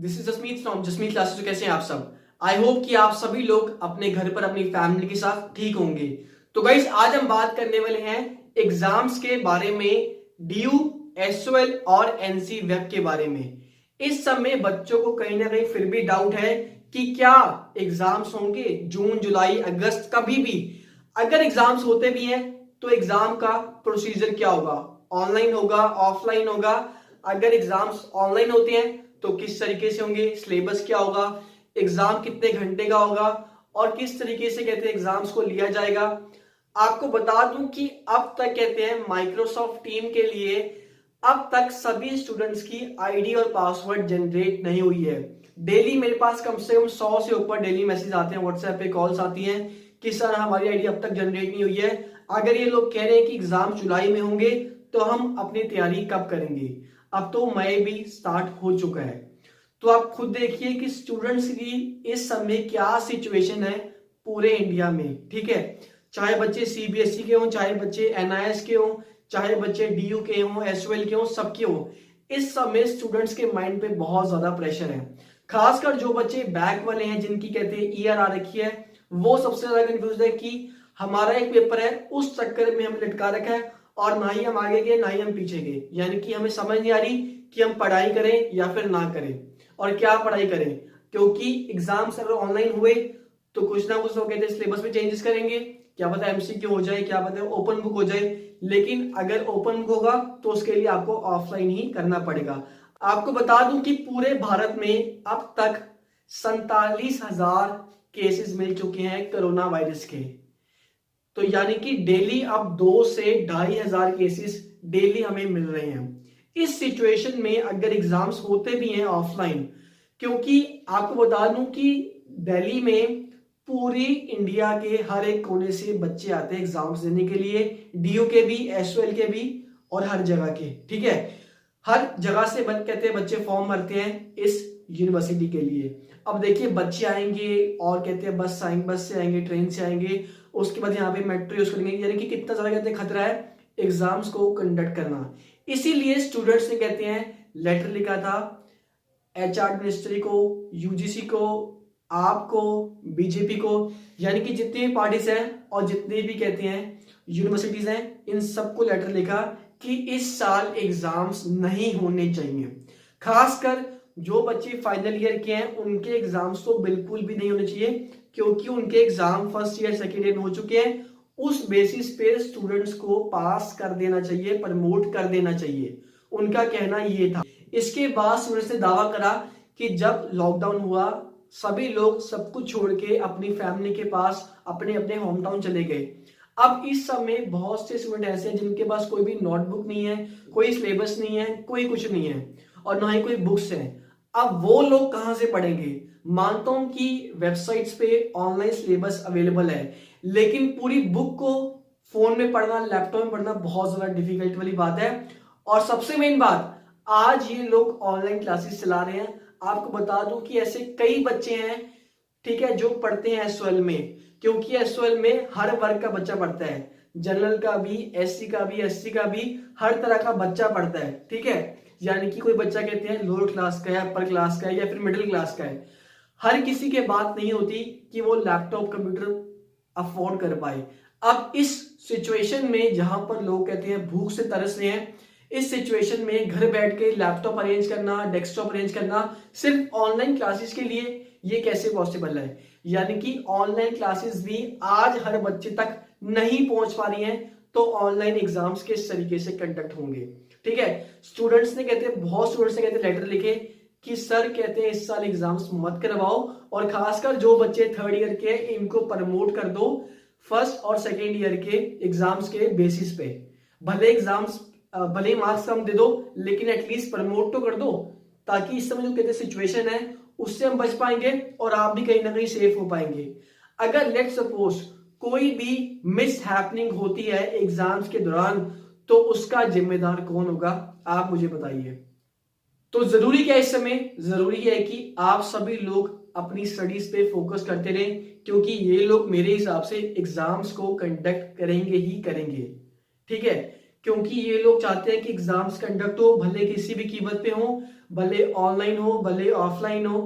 This is Jasmeet from Jasmeet classes. तो कैसे हैं आप सब? आई होप कि आप सभी लोग अपने घर पर अपनी फैमिली के साथ ठीक होंगे। तो गाइस, आज हम बात करने वाले हैं एग्जाम्स के बारे में, डीयू, एसओएल और एनसी वेब के बारे में। इस समय बच्चों को कहीं ना कहीं फिर भी डाउट है कि क्या एग्जाम्स होंगे जून, जुलाई, अगस्त, कभी भी। अगर एग्जाम्स होते भी हैं तो एग्जाम का प्रोसीजर क्या होगा? ऑनलाइन होगा, ऑफलाइन होगा? अगर एग्जाम्स ऑनलाइन होते हैं तो किस तरीके से होंगे, सिलेबस क्या होगा, एग्जाम कितने घंटे का होगा और किस तरीके से कहते हैं एग्जाम्स को लिया जाएगा। आपको बता दूं कि अब तक कहते हैं माइक्रोसॉफ्ट टीम के लिए अब तक सभी स्टूडेंट्स की आईडी और पासवर्ड जनरेट नहीं हुई है। डेली मेरे पास कम से कम 100 से ऊपर डेली मैसेज आते हैं, व्हाट्सएप पे कॉल्स आती हैं कि सर हमारी आईडी अब तक जनरेट नहीं हुई है। अगर ये लोग कह रहे हैं कि एग्जाम जुलाई में होंगे तो हम अपनी तैयारी कब करेंगे? अब तो मई भी स्टार्ट हो चुका है। तो आप खुद देखिए कि स्टूडेंट्स की इस समय क्या सिचुएशन है पूरे इंडिया में। ठीक है, चाहे बच्चे सीबीएसई के हों, चाहे बच्चे एनआईएस के हों, चाहे बच्चे डीयू के हों, एसओएल के हों, सबके हों। इस समय स्टूडेंट्स के माइंड पे बहुत ज्यादा प्रेशर है। खासकर जो बच्चे बैक वाले हैं, जिनकी कहते हैं ईआर आ रखी है, वो सबसे ज्यादा कंफ्यूज है कि हमारा एक पेपर है, उस चक्कर में हमें लटका रखा है और ना ही हम आगे गए ना ही हम पीछे गए। यानी कि हमें समझ नहीं आ रही कि हम पढ़ाई करें या फिर ना करें और क्या पढ़ाई करें। क्योंकि एग्जाम्स अगर ऑनलाइन हुए तो कुछ ना कुछ लोग कहते हैं सिलेबस में चेंजेस करेंगे, क्या पता एमसीक्यू हो जाए, क्या पता ओपन बुक हो जाए। लेकिन अगर ओपन बुक होगा तो उसके लिए आपको ऑफलाइन ही करना पड़ेगा। आपको बता दूं कि पूरे भारत में अब तक 47,000 केसेस मिल चुके हैं कोरोना वायरस के। तो यानी कि डेली अब 2 से 2,500 केसेस डेली हमें मिल रहे हैं। इस सिचुएशन में अगर एग्जाम्स होते भी हैं ऑफलाइन, क्योंकि आपको बता दूं कि दिल्ली में पूरी इंडिया के हर एक कोने से बच्चे आते हैं एग्जाम्स देने के लिए, डीयू के भी, एसओएल के भी और हर जगह के। ठीक है, हर जगह से कहते हैं बच्चे फॉर्म भरते हैं इस यूनिवर्सिटी के लिए। अब देखिए बच्चे आएंगे और कहते हैं बस आएंगे, बस से आएंगे, ट्रेन से आएंगे, उसके बाद यहाँ पे मेट्रो यूज करेंगे। यानी कि कितना ज्यादा कहते हैं खतरा है एग्जाम्स को कंडक्ट करना। इसीलिए स्टूडेंट्स ने कहते हैं लेटर लिखा था एचआर मिनिस्ट्री को, यूजीसी को, आपको, बीजेपी को, यानी कि जितनी भी पार्टीज हैं और जितनी भी कहते हैं यूनिवर्सिटीज हैं, इन सबको लेटर लिखा कि इस साल एग्जाम्स नहीं होने चाहिए। खासकर जो बच्चे फाइनल ईयर के हैं उनके एग्जाम्स तो बिल्कुल भी नहीं होने चाहिए, क्योंकि उनके exam first year second year में हो चुके हैं। उस बेसिस पे स्टूडेंट्स को पास कर देना चाहिए, प्रमोट कर देना चाहिए, उनका कहना ये था। इसके बाद स्टूडेंट्स ने दावा करा कि जब लॉकडाउन हुआ सभी लोग सब कुछ छोड़ के अपनी फैमिली के पास अपने अपने होम टाउन चले गए। अब इस समय बहुत से स्टूडेंट ऐसे हैं जिनके पास कोई भी नोटबुक नहीं है, कोई सिलेबस नहीं है, कोई कुछ नहीं है और ना ही कोई बुक्स है। अब वो लोग कहां से पढ़ेंगे? मानता हूं कि वेबसाइट्स पे ऑनलाइन सिलेबस अवेलेबल है, लेकिन पूरी बुक को फोन में पढ़ना, लैपटॉप में पढ़ना बहुत ज्यादा डिफिकल्ट वाली बात है। और सबसे मेन बात, आज ये लोग ऑनलाइन क्लासेस चला रहे हैं। आपको बता दूं कि ऐसे कई बच्चे हैं, ठीक है, जो पढ़ते हैं एसओएल में, क्योंकि एसओएल में हर वर्ग का बच्चा पढ़ता है, जनरल का भी, एससी का भी, एससी का भी, हर तरह का बच्चा पढ़ता है। ठीक है, यानी कि कोई बच्चा कहते हैं लोअर क्लास का है, अपर क्लास का है या फिर मिडिल क्लास का है, हर किसी के बात नहीं होती कि वो लैपटॉप कंप्यूटर अफोर्ड कर पाए। अब इस सिचुएशन में जहां पर लोग कहते हैं भूख से तरस रहे हैं, इस सिचुएशन में घर बैठ के लैपटॉप अरेंज करना, डेस्कटॉप अरेंज करना सिर्फ ऑनलाइन क्लासेस के लिए, ये कैसे पॉसिबल है? यानी कि ऑनलाइन क्लासेस भी आज हर बच्चे तक नहीं पहुंच पा रही हैं, तो ऑनलाइन एग्जाम्स किस तरीके से कंडक्ट होंगे? ठीक है, स्टूडेंट्स ने कहते हैं, बहुत स्टूडेंट्स ने कहते हैं लेटर लिखे कि सर कहते हैं इस साल एग्जाम्स मत करवाओ, और खासकर जो बच्चे थर्ड ईयर के इनको प्रमोट कर दो फर्स्ट और सेकेंड ईयर के एग्जाम्स के बेसिस पे। भले एग्जाम्स भले मार्क्स कम दे दो, लेकिन एटलीस्ट प्रमोट तो कर दो, ताकि इस समय जो कहते सिचुएशन है उससे हम बच पाएंगे और आप भी कहीं ना कहीं सेफ हो पाएंगे। अगर लेट सपोज कोई भी मिस हैपनिंग होती है एग्जाम्स के दौरान, तो उसका जिम्मेदार कौन होगा? आप मुझे बताइए। तो जरूरी क्या है इस समय? जरूरी है कि आप सभी लोग अपनी स्टडीज पे फोकस करते रहें, क्योंकि ये लोग मेरे हिसाब से एग्जाम्स को कंडक्ट करेंगे ही करेंगे। ठीक है, क्योंकि ये लोग चाहते हैं कि एग्जाम्स कंडक्ट हो, भले किसी भी कीमत पे हो, भले ऑनलाइन हो भले ऑफलाइन हो,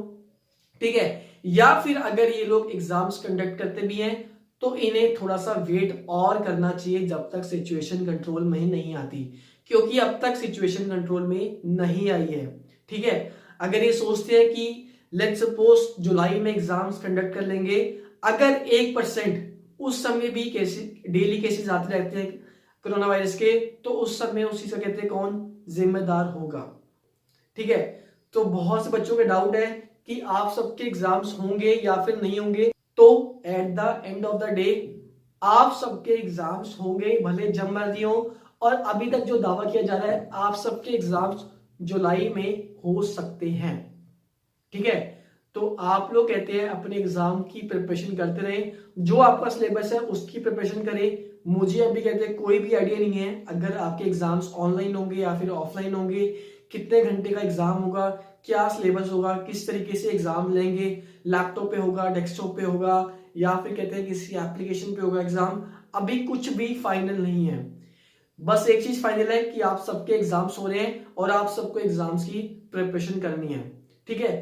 ठीक है। या फिर अगर ये लोग एग्जाम्स कंडक्ट करते भी हैं तो इन्हें थोड़ा सा वेट और करना चाहिए जब तक सिचुएशन कंट्रोल में नहीं आती, क्योंकि अब तक सिचुएशन कंट्रोल में नहीं आई है, ठीक है। अगर ये सोचते हैं कि लेट्स सपोज जुलाई में एग्जाम्स कंडक्ट कर लेंगे, अगर 1% उस समय भी केसेस, डेली केसेस आते रहते हैं कोरोना वायरस के, तो उस समय उसी से कहते हैं कौन जिम्मेदार होगा, ठीक है। तो बहुत से बच्चों के डाउट है कि आप सबके एग्जाम्स होंगे या फिर नहीं होंगे। तो at the end of the day आप सबके एग्जाम्स होंगे, भले जब मर्जी हो। और अभी तक जो दावा किया जा रहा है आप सबके एग्जाम्स जुलाई में हो सकते हैं, ठीक है। तो आप लोग कहते हैं अपने एग्जाम की प्रिपरेशन करते रहें, जो आपका सिलेबस है उसकी प्रिपरेशन करें। मुझे अभी कहते हैं कोई भी आइडिया नहीं है अगर आपके एग्जाम्स ऑनलाइन होंगे या फिर ऑफलाइन होंगे, कितने घंटे का एग्जाम होगा, क्या सिलेबस होगा, किस तरीके से एग्जाम लेंगे, लैपटॉप पे होगा, डेस्कटॉप पे होगा, या फिर कहते हैं किसी एप्लीकेशन पे होगा एग्जाम। अभी कुछ भी फाइनल नहीं है। बस एक चीज फाइनल है कि आप सबके एग्जाम्स हो रहे हैं और आप सबको एग्जाम्स की प्रिपरेशन करनी है, ठीक है।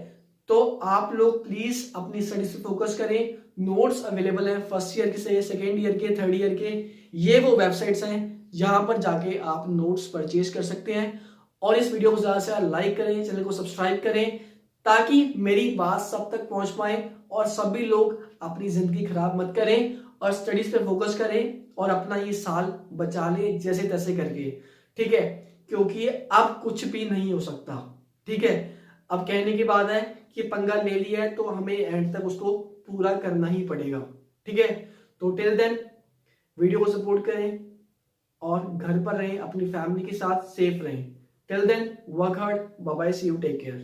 तो आप लोग प्लीज अपनी स्टडीज पे फोकस करें। नोट्स अवेलेबल हैं फर्स्ट ईयर के से, सेकेंड ईयर के, थर्ड ईयर के। ये वो वेबसाइट्स हैं जहां पर जाके आप नोट्स परचेज कर सकते हैं। और इस वीडियो को ज्यादा से ज्यादा लाइक करें, चैनल को सब्सक्राइब करें, ताकि मेरी बात सब तक पहुंच पाए और सभी लोग अपनी जिंदगी खराब मत करें और स्टडीज पे फोकस करें और अपना ये साल बचा ले जैसे तैसे करके, ठीक है। क्योंकि अब कुछ भी नहीं हो सकता, ठीक है। अब कहने की बात है कि पंगा ले लिया है तो हमें एंड तक उसको पूरा करना ही पड़ेगा, ठीक है। तो टिल देन वीडियो को सपोर्ट करें और घर पर रहें, अपनी फैमिली के साथ सेफ रहें। Till then work hard, bye bye, see you, take care.